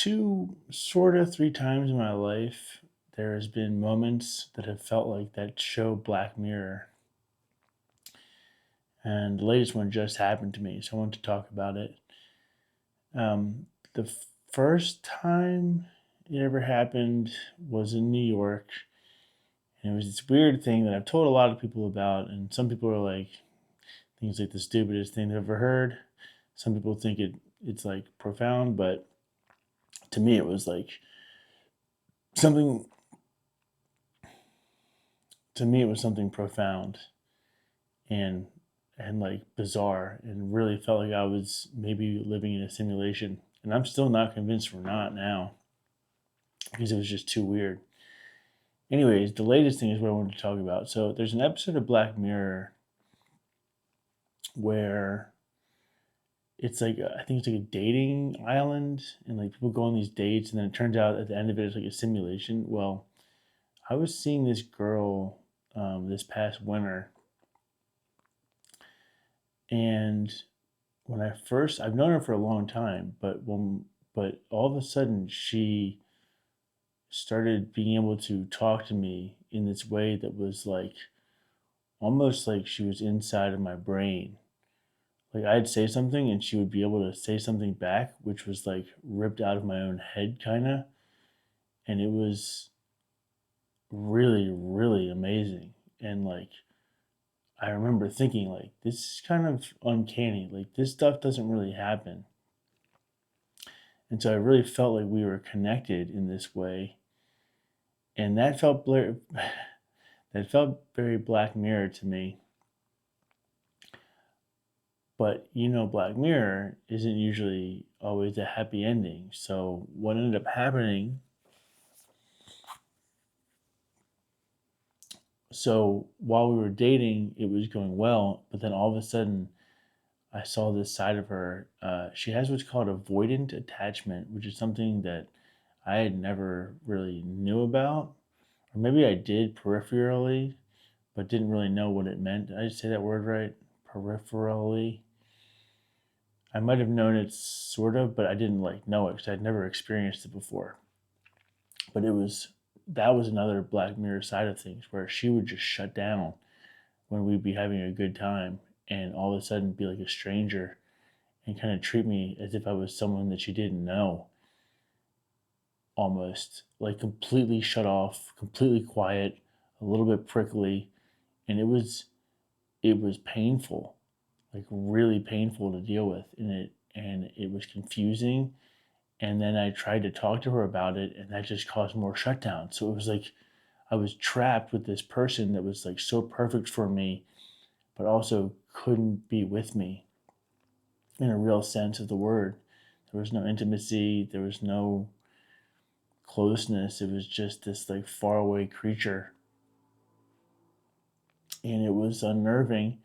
three times in my life, there has been moments that have felt like that show Black Mirror, and the latest one just happened to me, so I want to talk about it. The first time it ever happened was in New York, and it was this weird thing that I've told a lot of people about, and some people are like, things like the stupidest thing they've ever heard. Some people think it's like profound, but to me it was like something to me it was something profound and like bizarre, and really felt like I was maybe living in a simulation. And I'm still not convinced we're not now, because it was just too weird. Anyways, the latest thing is what I wanted to talk about. So there's an episode of Black Mirror where it's like I think it's like a dating island, and like people go on these dates, and then it turns out at the end of it it's like a simulation. Well, I was seeing this girl this past winter, and I've known her for a long time, but all of a sudden she started being able to talk to me in this way that was like almost like she was inside of my brain. Like I'd say something and she would be able to say something back, which was like ripped out of my own head, kind of. And it was really, really amazing. And like, I remember thinking, like, this is kind of uncanny. Like, this stuff doesn't really happen. And so I really felt like we were connected in this way. And that felt very Black Mirror to me. But Black Mirror isn't usually always a happy ending. So what ended up happening? So while we were dating, it was going well, but then all of a sudden, I saw this side of her. She has what's called avoidant attachment, which is something that I had never really knew about, or maybe I did peripherally, but didn't really know what it meant. Did I just say that word right? Peripherally. I might have known it sort of, but I didn't like know it because I'd never experienced it before. But that was another Black Mirror side of things where she would just shut down when we'd be having a good time, and all of a sudden be like a stranger and kind of treat me as if I was someone that she didn't know, almost like completely shut off, completely quiet, a little bit prickly, and it was painful, like really painful to deal with, and it was confusing. And then I tried to talk to her about it, and that just caused more shutdown. So it was like I was trapped with this person that was like so perfect for me, but also couldn't be with me in a real sense of the word. There was no intimacy, there was no closeness. It was just this like faraway creature, and it was unnerving.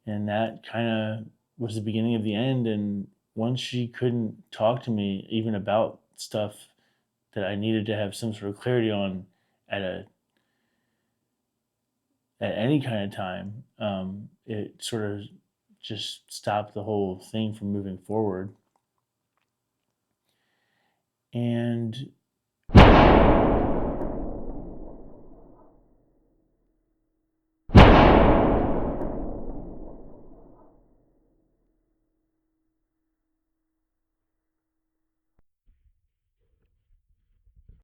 And that kind of was the beginning of the end. And once she couldn't talk to me even about stuff that I needed to have some sort of clarity on at a at any kind of time, it sort of just stopped the whole thing from moving forward. And